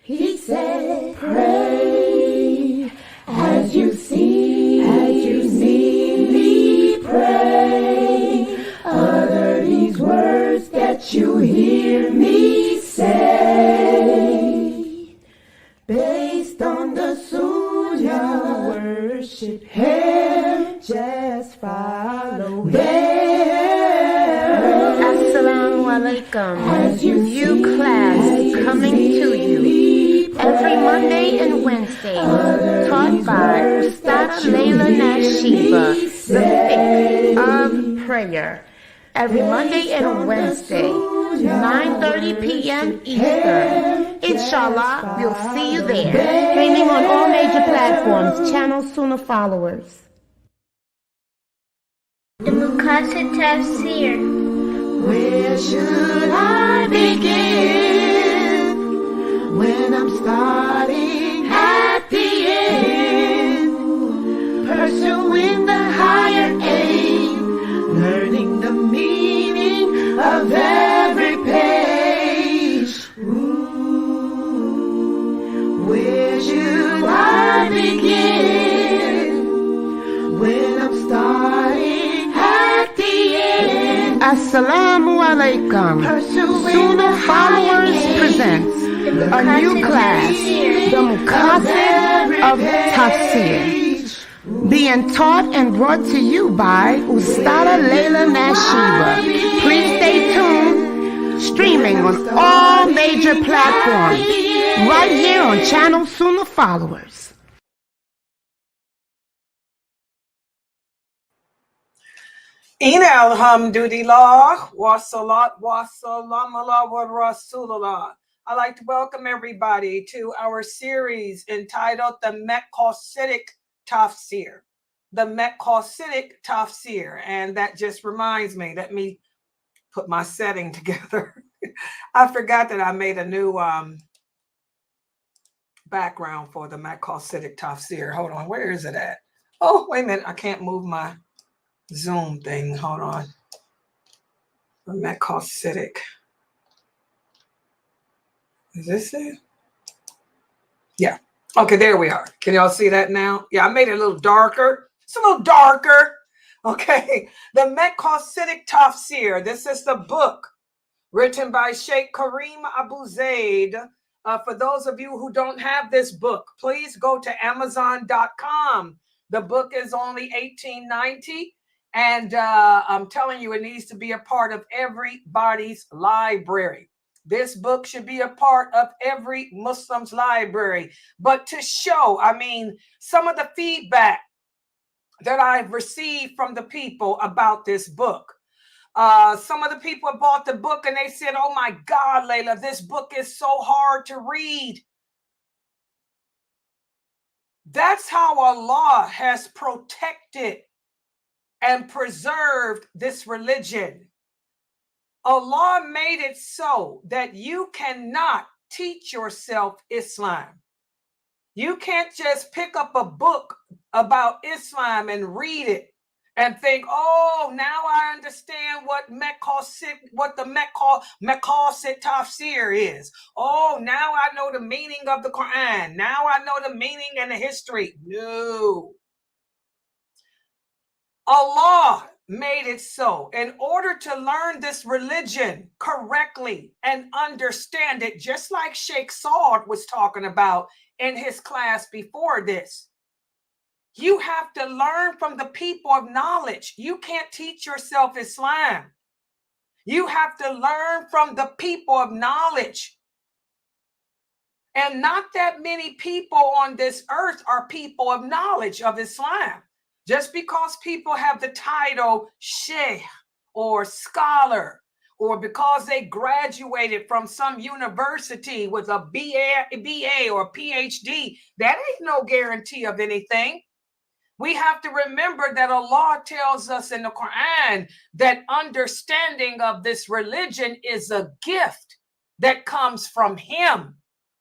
He said, pray as you see me pray. Utter these words that you hear me say. Based on the Sunnah, worship Him, just follow Him. Assalamu alaikum. New class coming to you every Monday and Wednesday, taught by Ustad Layla Nashiba, the fiqh of prayer. Every Monday and Wednesday, 9:30 p.m. Eastern. Inshallah, we'll see you there. Streaming on all major platforms. Channel Sunnahfollowers. The Maqasidic Tafsir. Where should I begin when I'm starting at the end? Pursuing the higher aim, learning the meaning of every page. Where should I begin when I'm starting at the end? Assalamu alaikum. Sunnahfollowers presents a new class, the Maqasidic Tafsir, being taught and brought to you by Ustad Layla Nashiba. Please stay tuned, streaming on all major platforms, right here on Channel Sunnahfollowers. Alhamdulillah, wassalat, wassalam ala wa rasulullah. I'd like to welcome everybody to our series entitled The Maqasidic Tafsir. The Maqasidic Tafsir. And that just reminds me, let me put my setting together. I forgot that I made a new background for the Maqasidic Tafsir. Hold on, where is it at? Oh, wait a minute, I can't move my Zoom thing. Hold on. The Maqasidic. Is this it? Yeah. Okay, there we are. Can y'all see that now? Yeah, I made it a little darker. It's a little darker. Okay. The Maqasidic Tafsir. This is the book written by Sheikh Kareem Abu Zaid. For those of you who don't have this book, please go to Amazon.com. The book is only $18.90. And I'm telling you, it needs to be a part of everybody's library. This book should be a part of every Muslim's library. But to show, some of the feedback that I've received from the people about this book. Some of the people bought the book and they said, oh my God, Layla, this book is so hard to read. That's how Allah has protected and preserved this religion. Allah made it so that you cannot teach yourself Islam. You can't just pick up a book about Islam and read it and think, oh, now I understand what the Maqasidic Tafsir is. Oh, now I know the meaning of the Quran. Now I know the meaning and the history. No. Allah made it so in order to learn this religion correctly and understand it, just like Sheikh Saud was talking about in his class before this. You have to learn from the people of knowledge. You can't teach yourself Islam. You have to learn from the people of knowledge. And not that many people on this earth are people of knowledge of Islam. Just because people have the title sheikh or scholar, or because they graduated from some university with a BA or PhD, that ain't no guarantee of anything. We have to remember that Allah tells us in the Quran that understanding of this religion is a gift that comes from Him.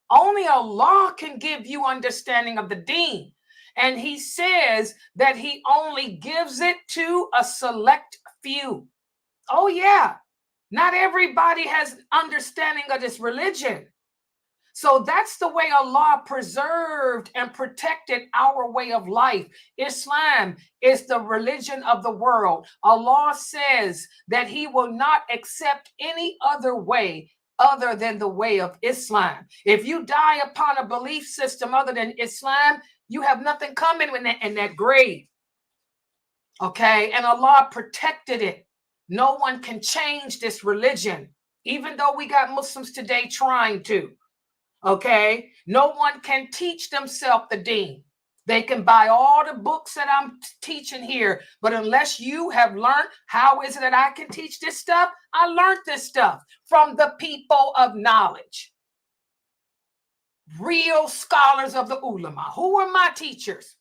Only Allah can give you understanding of the deen. And He says that He only gives it to a select few. Oh yeah, not everybody has understanding of this religion. So that's the way Allah preserved and protected our way of life. Islam is the religion of the world. Allah says that he will not accept any other way other than the way of Islam. If you die upon a belief system other than Islam, you have nothing coming in that grave. Okay, and Allah protected it. No one can change this religion, even though we got Muslims today trying to. Okay, no one can teach themselves the deen. They can buy all the books that I'm teaching here, but unless you have learned, how is it that I can teach this stuff? I learned this stuff from the people of knowledge, real scholars of the ulama. Who were my teachers?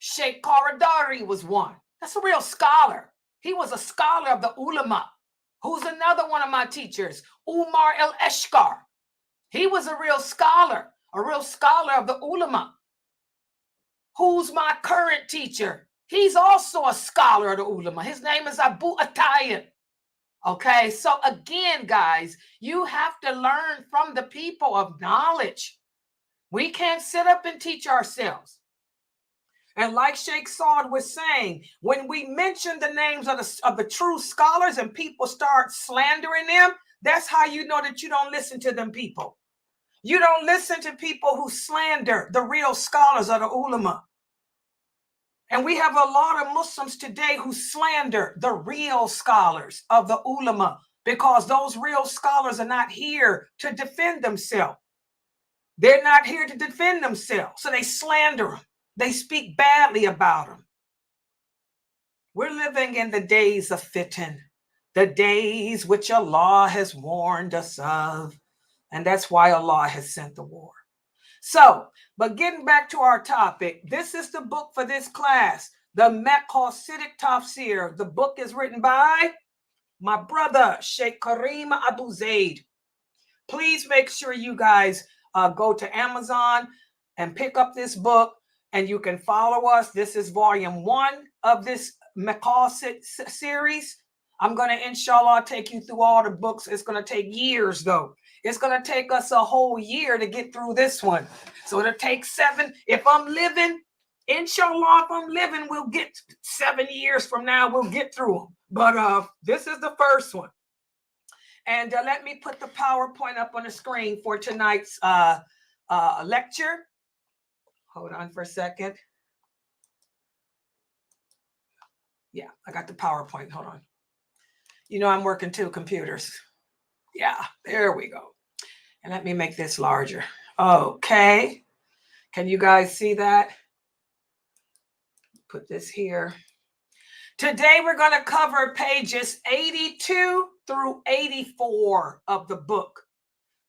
Sheikh Qaradari was one. That's a real scholar. He was a scholar of the ulama. Who's another one of my teachers? Umar el-Eshkar. He was a real scholar of the ulama. Who's my current teacher? He's also a scholar of the ulama. His name is Abu Atayyib. Okay, so again, guys, you have to learn from the people of knowledge. We can't sit up and teach ourselves. And like Sheikh Saud was saying, when we mention the names of the true scholars and people start slandering them, that's how you know that you don't listen to them people. You don't listen to people who slander the real scholars of the ulama. And we have a lot of Muslims today who slander the real scholars of the ulama because those real scholars are not here to defend themselves. They're not here to defend themselves. So they slander them. They speak badly about them. We're living in the days of fitan, the days which Allah has warned us of. And that's why Allah has sent the war. So, but getting back to our topic, this is the book for this class, the Maqasidic Tafsir. The book is written by my brother, Sheikh Kareem Abu Zaid. Please make sure you guys go to Amazon and pick up this book, and you can follow us. This is volume 1 of this Maqasid series. I'm going to, inshallah, take you through all the books. It's going to take years, though. It's going to take us a whole year to get through this one. So it'll take 7. If I'm living, inshallah, if I'm living, we'll get 7 years from now. We'll get through them. But this is the first one. And let me put the PowerPoint up on the screen for tonight's lecture. Hold on for a second. Yeah, I got the PowerPoint. Hold on. You know, I'm working 2 computers. Yeah, there we go. And let me make this larger. Okay. Can you guys see that? Put this here. Today, we're going to cover pages 82 through 84 of the book.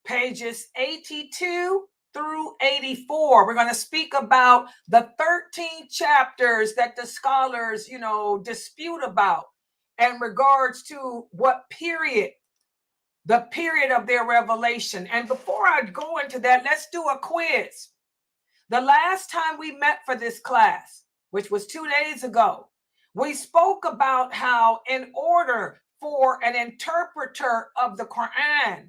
Pages 82 through 84. We're going to speak about the 13 chapters that the scholars, dispute about in regards to what period, the period of their revelation. And before I go into that, let's do a quiz. The last time we met for this class, which was 2 days ago, we spoke about how in order for an interpreter of the Quran,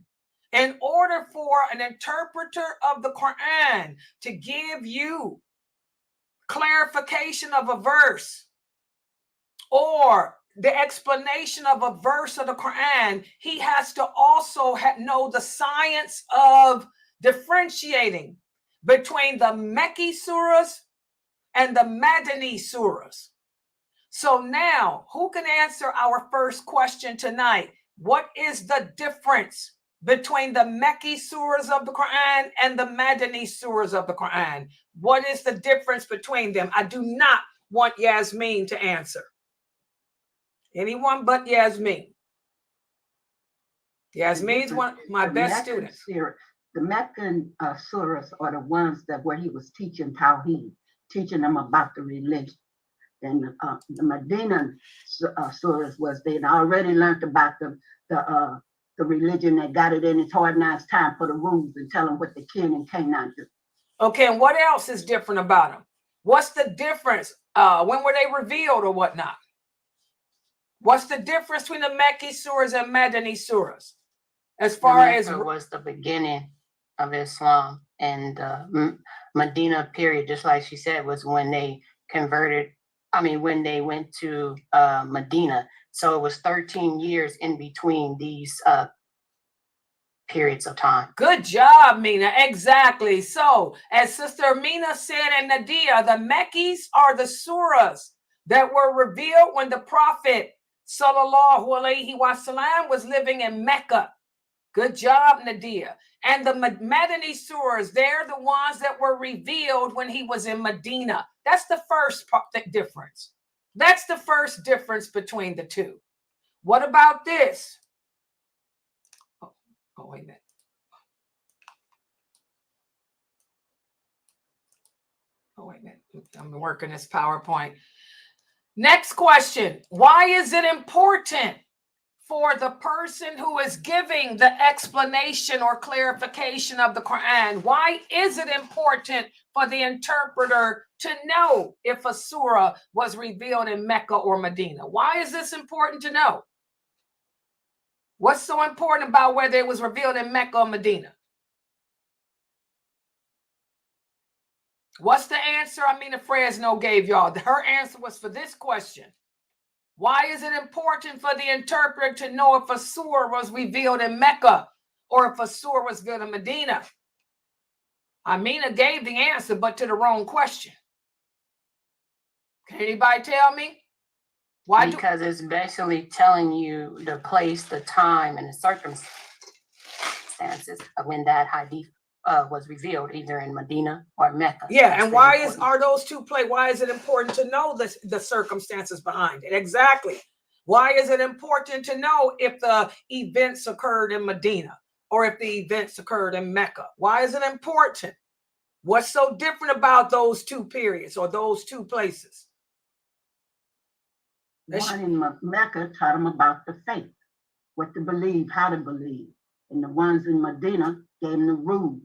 in order for an interpreter of the Quran to give you clarification of a verse or the explanation of a verse of the Quran, he has to also know the science of differentiating between the Mekki surahs and the Madini surahs. So now, who can answer our first question tonight? What is the difference between the Mekki surahs of the Quran and the Madini surahs of the Quran? What is the difference between them? I do not want Yasmin to answer. Anyone but Yasmin. Yasmin's one of my best students. The Meccan surahs are the ones that where he was teaching Tawheed, teaching them about the religion. And the Madina surahs was they'd already learned about the religion. They got it in. It's hard now. It's time for the rules and tell them what the king and cannot do. Okay, and what else is different about them? What's the difference? When were they revealed or whatnot? What's the difference between the Mekki surahs and Madini surahs? As far as was the beginning of Islam. And Medina period, just like she said, was when they converted. I mean, when they went to Medina. So it was 13 years in between these periods of time. Good job, Mina. Exactly. So, as Sister Mina said, and Nadia, the Mekkis are the surahs that were revealed when the Prophet Sallallahu Alaihi Wasallam was living in Mecca. Good job, Nadia. And the Madini surahs, they're the ones that were revealed when he was in Medina. That's the first difference. That's the first difference between the two. What about this? Oh, wait a minute. Oh, wait a minute. I'm working this PowerPoint. Next question. Why is it important for the person who is giving the explanation or clarification of the Quran? Why is it important for the interpreter to know if a surah was revealed in Mecca or Medina? Why is this important to know? What's so important about whether it was revealed in Mecca or Medina? What's the answer Amina Fresno gave y'all? Her answer was for this question. Why is it important for the interpreter to know if a surah was revealed in Mecca or if a surah was revealed in Medina? Amina gave the answer, but to the wrong question. Can anybody tell me? Why? Because it's basically telling you the place, the time, and the circumstances of when that hadith was revealed, either in Medina or Mecca. Yeah, That's and why are those two why is it important to know the circumstances behind it? Exactly. Why is it important to know if the events occurred in Medina or if the events occurred in Mecca? Why is it important? What's so different about those two periods or those two places? One in Mecca taught them about the faith, what to believe, how to believe. And the ones in Medina gave them the rules.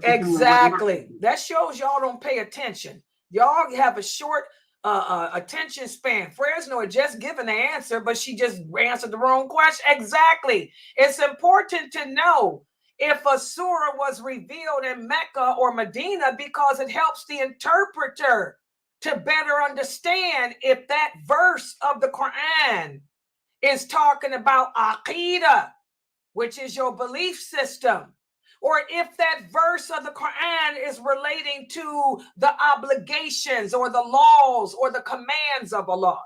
Exactly. That shows y'all don't pay attention. Y'all have a short attention span. Fresno had just given the answer, but she just answered the wrong question. Exactly. It's important to know if a surah was revealed in Mecca or Medina because it helps the interpreter to better understand if that verse of the Quran is talking about Aqidah, which is your belief system, or if that verse of the Quran is relating to the obligations or the laws or the commands of Allah.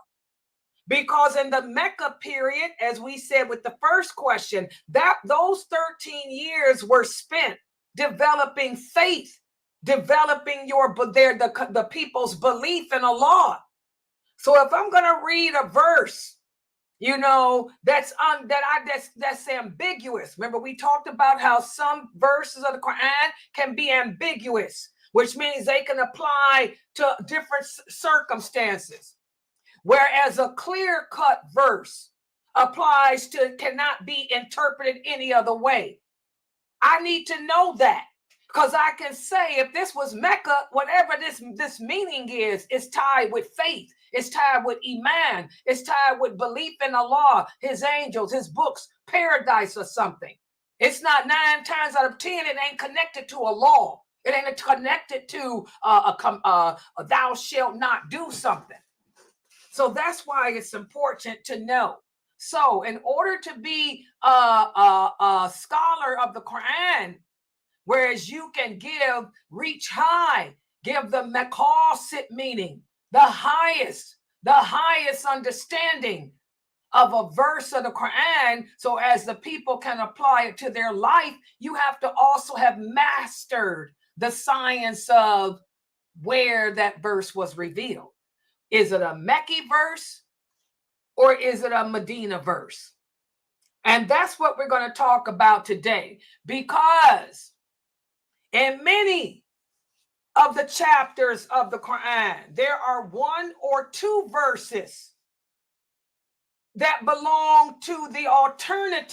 Because in the Mecca period, as we said with the first question, those 13 years were spent developing faith, developing the people's belief in Allah. So if I'm going to read a verse, that's ambiguous. Remember, we talked about how some verses of the Quran can be ambiguous, which means they can apply to different circumstances. Whereas a clear-cut verse cannot be interpreted any other way. I need to know that, because I can say if this was Mecca, whatever this meaning is, it's tied with faith. It's tied with Iman. It's tied with belief in Allah, His angels, His books, paradise, or something. It's not 9 times out of 10. It ain't connected to a law. It ain't connected to thou shalt not do something. So that's why it's important to know. So in order to be a scholar of the Quran, whereas you can reach high, give the Maqasidic meaning, the highest understanding of a verse of the Quran, so as the people can apply it to their life, you have to also have mastered the science of where that verse was revealed. Is it a Mekki verse or is it a Medina verse? And that's what we're going to talk about today, because in many of the chapters of the Quran, there are 1 or 2 verses that belong to the alternate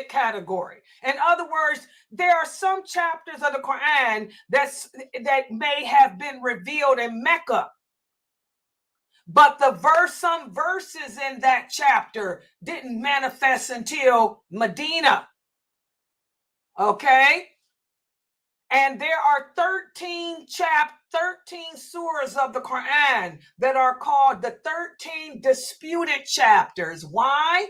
category. In other words, there are some chapters of the Quran that may have been revealed in Mecca, but some verses in that chapter didn't manifest until Medina. Okay? And there are 13 surahs of the Quran that are called the 13 disputed chapters. Why?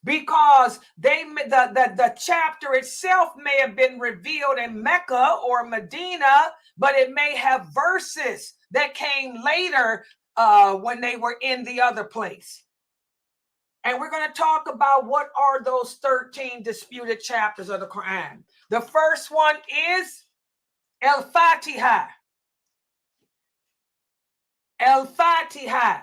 Because the chapter itself may have been revealed in Mecca or Medina, but it may have verses that came later when they were in the other place. And we're going to talk about what are those 13 disputed chapters of the Quran. The first one is Al-Fatiha. Al-Fatiha.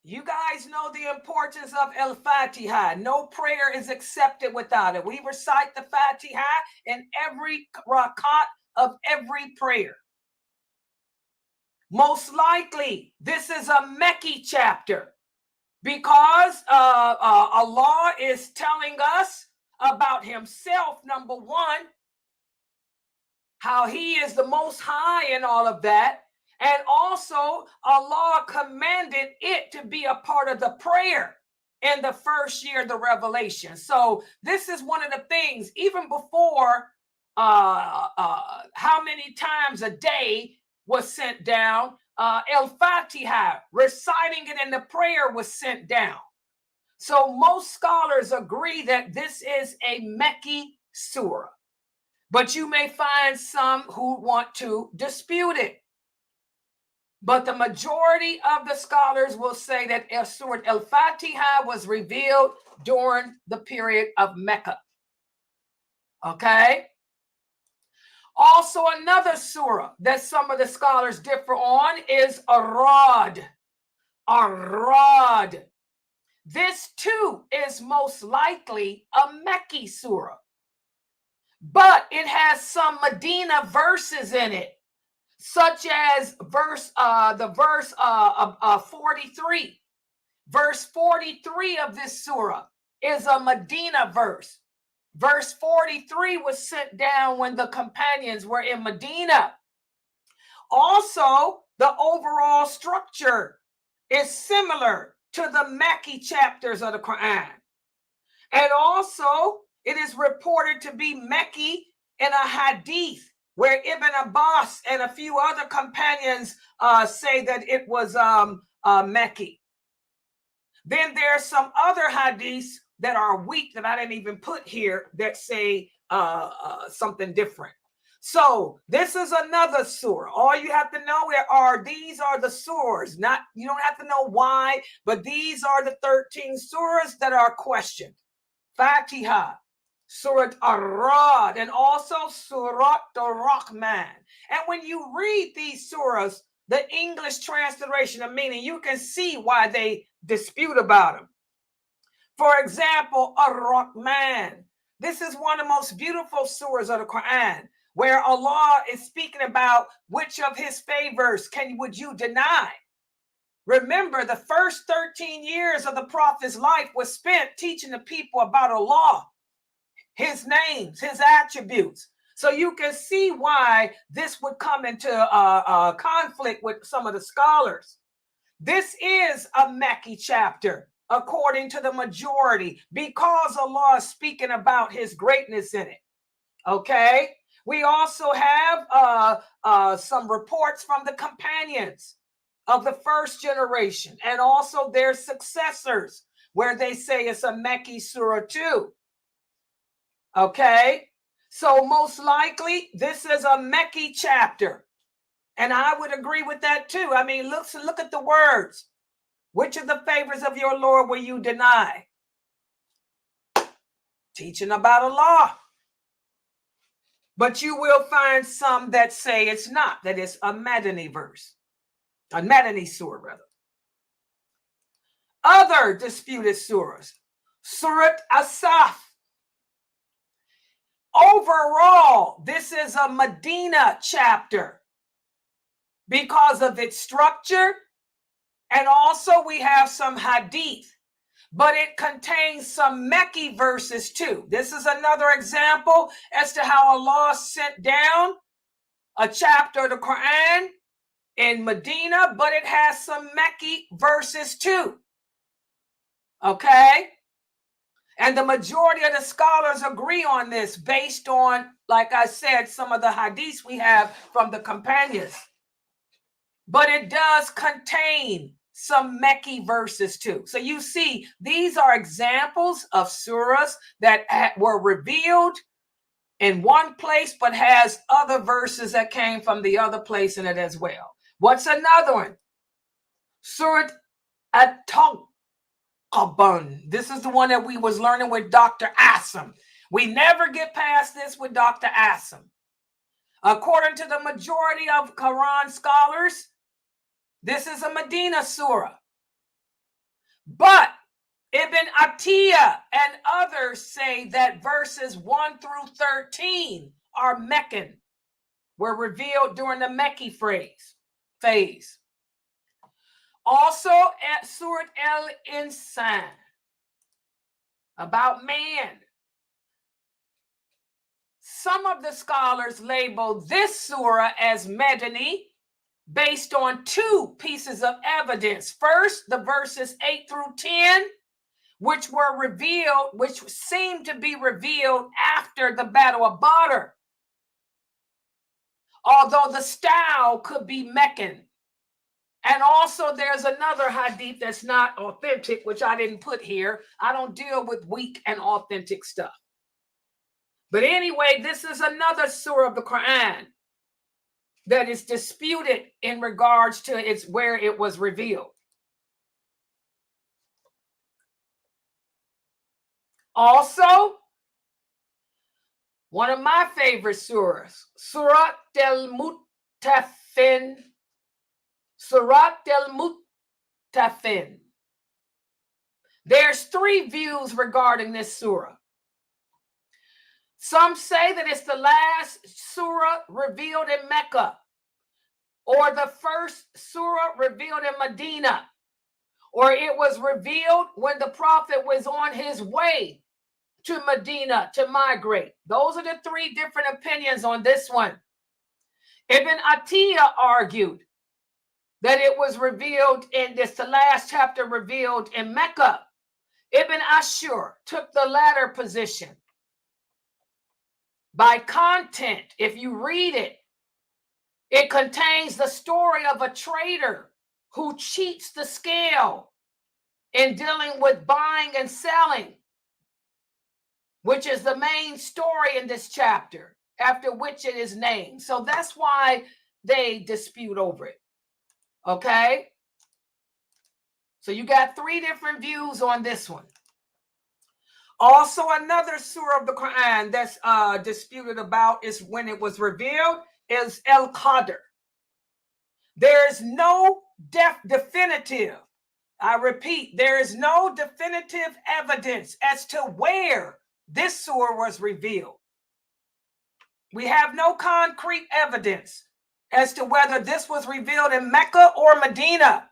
You guys know the importance of Al-Fatiha. No prayer is accepted without it. We recite the Fatiha in every rakat of every prayer. Most likely, this is a Mekki chapter because Allah is telling us about himself, number one, how he is the most high in all of that. And also, Allah commanded it to be a part of the prayer in the first year of the revelation. So this is one of the things, even before how many times a day was sent down, Al-Fatiha, reciting it in the prayer, was sent down. So most scholars agree that this is a Mekki surah. But you may find some who want to dispute it. But the majority of the scholars will say that Surah Al-Fatiha was revealed during the period of Mecca. Okay? Also, another surah that some of the scholars differ on is Ar-Ra'd. Ar-Ra'd. This too is most likely a Mekki surah. But it has some Medina verses in it, such as verse 43. Verse 43 of this surah is a Medina verse. Verse 43 was sent down when the companions were in Medina. Also, the overall structure is similar to the Mekki chapters of the Quran. And also, it is reported to be Mekki in a hadith where Ibn Abbas and a few other companions say that it was Mekki. Then there are some other hadiths that are weak that I didn't even put here that say something different. So this is another surah. All you have to know these are the surahs. You don't have to know why, but these are the 13 surahs that are questioned. Fatiha, Surat Ar-Ra'd, and also Surat Ar-Rahman. And when you read these surahs, the English transliteration of meaning, you can see why they dispute about them. For example, Ar-Rahman. This is one of the most beautiful surahs of the Quran, where Allah is speaking about which of his favors would you deny. Remember, the first 13 years of the Prophet's life was spent teaching the people about Allah, his names, his attributes. So you can see why this would come into conflict with some of the scholars. This is a Mekki chapter, according to the majority, because Allah is speaking about his greatness in it. Okay? We also have some reports from the companions of the first generation and also their successors, where they say it's a Mekki surah too. Okay? So most likely, this is a Mekki chapter. And I would agree with that too. I mean, look at the words. Which of the favors of your Lord will you deny? Teaching about Allah. But you will find some that say it's not, that it's a Madini verse. A Madini surah, rather. Other disputed surahs. Surat Asaf. Overall, this is a Medina chapter because of its structure. And also we have some hadith, but it contains some Mekki verses too. This is another example as to how Allah sent down a chapter of the Quran in Medina, but it has some Mekki verses too. Okay? And the majority of the scholars agree on this based on, like I said, some of the hadiths we have from the companions. But it does contain some Mekki verses too. So you see, these are examples of surahs that were revealed in one place, but has other verses that came from the other place in it as well. What's another one? Surat At-Tawbah. This is the one that we was learning with Dr. Asim. We never get past this with Dr. Asim. According to the majority of Quran scholars, this is a Medina surah. But Ibn Atiyah and others say that verses 1 through 13 are Meccan, were revealed during the Mekki phase. Also at Surat al-Insan, about man. Some of the scholars label this surah as Madini based on two pieces of evidence. First, the verses 8 through 10, which were revealed, which seemed to be revealed after the Battle of Badr, although the style could be Meccan. And also there's another hadith that's not authentic, which I didn't put here. I don't deal with weak and authentic stuff. But anyway, this is another surah of the Quran that is disputed in regards to its where it was revealed. Also, one of my favorite surahs, Surat al-Mutaffin. Surat al-Mutaffin. There's three views regarding this surah. Some say that it's the last surah revealed in Mecca, or the first surah revealed in Medina, or it was revealed when the prophet was on his way to Medina to migrate. Those are the three different opinions on this one. Ibn Atiyah argued that it was revealed in this, the last chapter revealed in Mecca. Ibn Ashur took the latter position. By content, if you read it, it contains the story of a trader who cheats the scale in dealing with buying and selling, which is the main story in this chapter, after which it is named. So that's why they dispute over it. Okay? So you got three different views on this one. Also, another surah of the Quran that's disputed about is when it was revealed is Al-Qadr. There is no definitive, I repeat, there is no definitive evidence as to where this surah was revealed. We have no concrete evidence as to whether this was revealed in Mecca or Medina.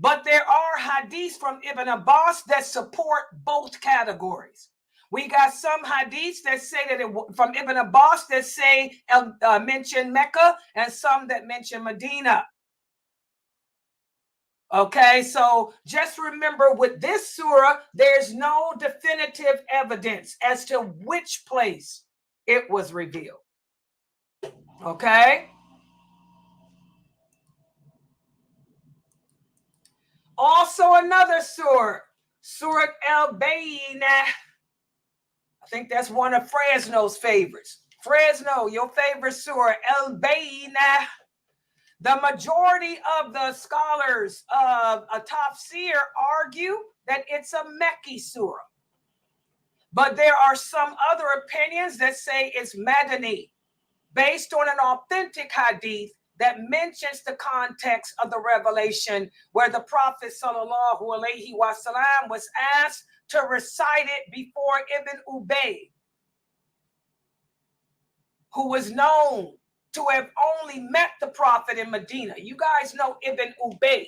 But there are hadiths from Ibn Abbas that support both categories. We got some hadiths that say that from Ibn Abbas that say mention Mecca, and some that mention Medina. Okay, so just remember with this surah, there's no definitive evidence as to which place it was revealed. Okay. Also another surah, Surat al-Bayyinah. I think that's one of Fresno's favorites. Fresno, your favorite surah, al-Bayyinah. The majority of the scholars of a tafsir argue that it's a Mekki surah. But there are some other opinions that say it's Madini, based on an authentic hadith that mentions the context of the revelation where the Prophet sallallahu alaihi wasallam was asked to recite it before Ibn Ubay, who was known to have only met the Prophet in Medina. You guys know Ibn Ubay.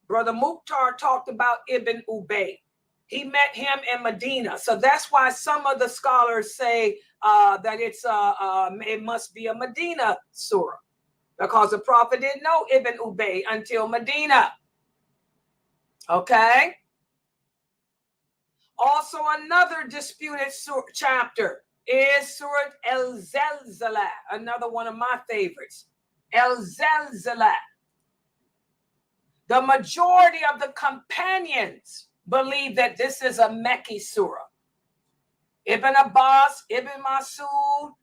Brother Mukhtar talked about Ibn Ubay. He met him in Medina. So that's why some of the scholars say that it must be a Medina surah, because the Prophet didn't know Ibn Ubay until Medina. Okay? Also, another disputed chapter is Surat El-Zalzalah, another one of my favorites. El-Zalzalah. The majority of the companions believe that this is a Mekki surah. Ibn Abbas, Ibn Masud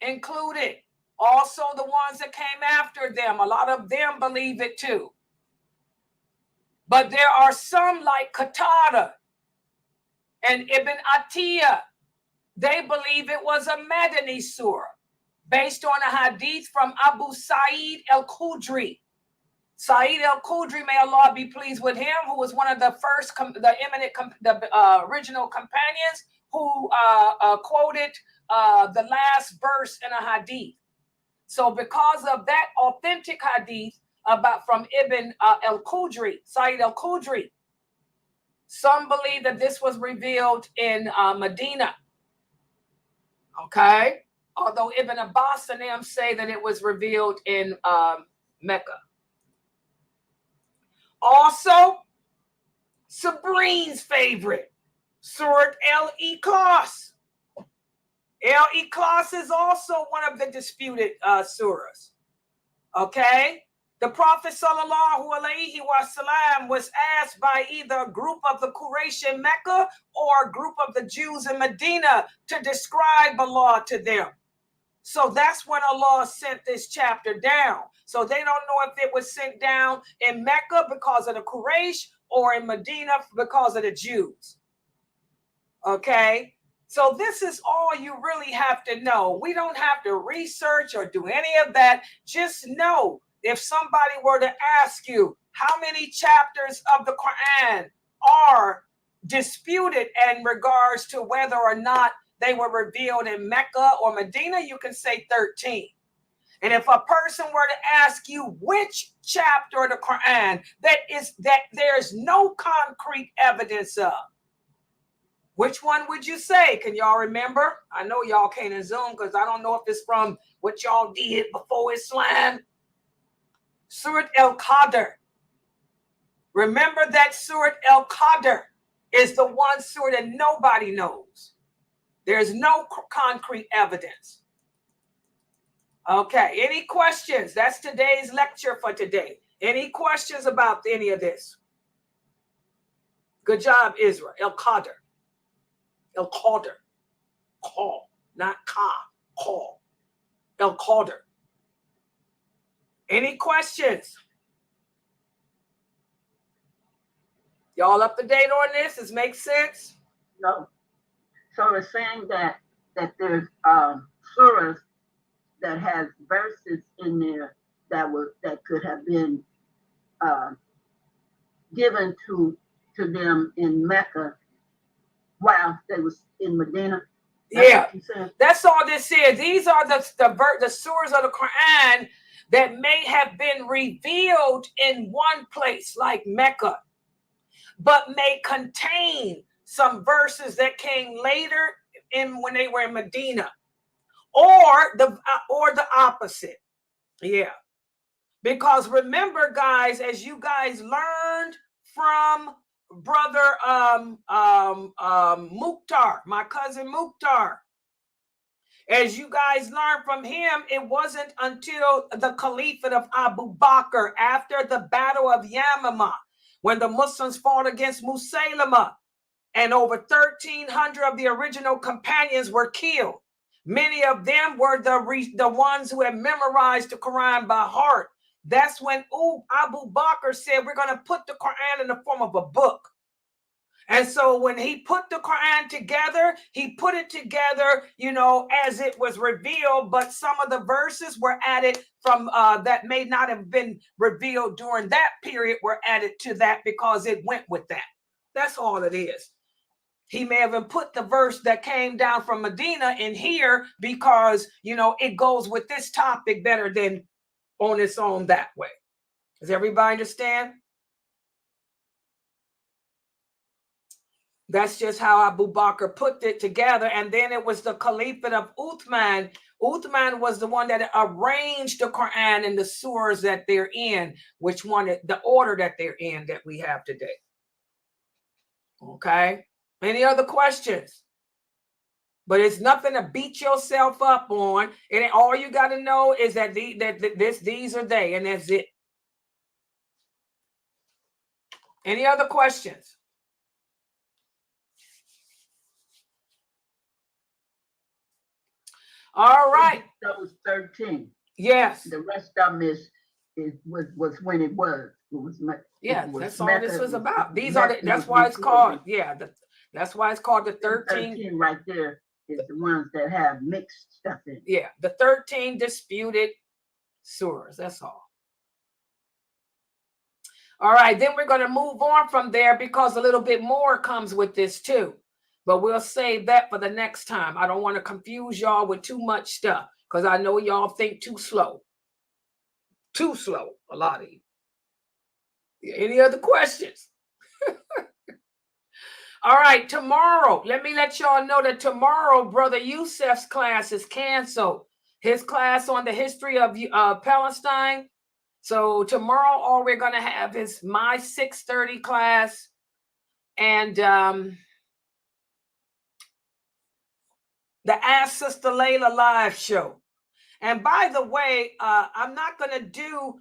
included. Also the ones that came after them, a lot of them believe it too. But there are some like Qatada and Ibn Atiyah. They believe it was a Madini surah based on a hadith from Abu Sa'id al-Khudri. Sa'id al-Khudri, may Allah be pleased with him, who was one of the first, original companions who quoted the last verse in a hadith. So because of that authentic hadith from Ibn al-Khudri, Sa'id al-Khudri, some believe that this was revealed in Medina. Okay? Although Ibn Abbas and them say that it was revealed in Mecca. Also, Sabrine's favorite, Surat El-Ikhlas. El-Ikhlas is also one of the disputed surahs. Okay? The Prophet sallallahu alaihi wasallam was asked by either a group of the Quraysh in Mecca or a group of the Jews in Medina to describe Allah to them. So that's when Allah sent this chapter down. So they don't know if it was sent down in Mecca because of the Quraysh or in Medina because of the Jews. Okay? So this is all you really have to know. We don't have to research or do any of that. Just know if somebody were to ask you how many chapters of the Quran are disputed in regards to whether or not they were revealed in Mecca or Medina, you can say 13. And if a person were to ask you which chapter of the Quran that there's no concrete evidence of, which one would you say? Can y'all remember? I know y'all can't in Zoom because I don't know if it's from what y'all did before Islam. Surat Al-Qadr. Remember that Surat Al-Qadr is the one surah that nobody knows. There's no concrete evidence. Okay, any questions? That's today's lecture for today. Any questions about any of this? Good job, Israel. Al-Qadr. Al-Qadr. Call, not ka. Call. Al-Qadr. Any questions? Y'all up to date on this? Does it make sense? No. So it's saying that there's surahs that has verses in there that could have been given to them in Mecca while they was in Medina. That's all this is. These are the surahs of the Quran that may have been revealed in one place like Mecca, but may contain some verses that came later when they were in Medina, or the opposite. Yeah, because remember, guys, as you guys learned from brother Mukhtar, my cousin Mukhtar, as you guys learned from him, it wasn't until the Caliphate of Abu Bakr, after the Battle of Yamama, when the Muslims fought against Musaylimah, and over 1,300 of the original companions were killed. Many of them were the ones who had memorized the Quran by heart. That's when Abu Bakr said, we're going to put the Quran in the form of a book. And so when he put the Quran together, he put it together, as it was revealed, but some of the verses were added from that may not have been revealed during that period were added to that because it went with that. That's all it is. He may have put the verse that came down from Medina in here because, it goes with this topic better than on its own that way. Does everybody understand? That's just how Abu Bakr put it together. And then it was the Caliphate of Uthman. Uthman was the one that arranged the Quran and the surahs that they're in, the order that they're in that we have today. Okay. Any other questions? But it's nothing to beat yourself up on. And all you got to know is that these are they, and that's it. Any other questions? All right. Those 13. Yes. The rest of them was when it was. It was Yeah, it was that's all Mecca, this was about. These Mecca, are the, that's was why it's before called, the yeah, that's why it's called the 13. 13 right there is the ones that have mixed stuff in. Yeah, the 13 disputed surahs. That's all. All right, then we're going to move on from there because a little bit more comes with this too. But we'll save that for the next time. I don't want to confuse y'all with too much stuff because I know y'all think too slow. Too slow, a lot of you. Any other questions? All right, tomorrow, let me let y'all know that tomorrow, Brother Yusef's class is canceled. His class on the history of Palestine. So tomorrow, all we're going to have is my 6:30 class and the Ask Sister Layla live show. And by the way, I'm not going to do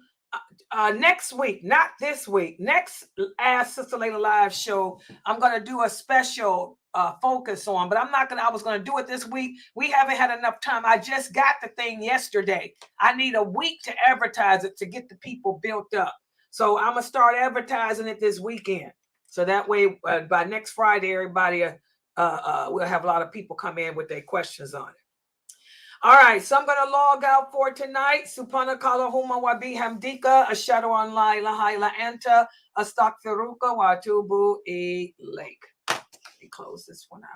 next week, not this week. Next Ask Sister Layla live show, I'm going to do a special focus on, but I was going to do it this week. We haven't had enough time. I just got the thing yesterday. I need a week to advertise it to get the people built up. So I'm going to start advertising it this weekend. So that way, by next Friday, everybody, we'll have a lot of people come in with their questions on it. All right, so I'm going to log out for tonight. Subhanaka Allahumma wa bihamdika, ashhadu an la ilaha illa anta, astaghfiruka wa atubu ilayk. Let me close this one out.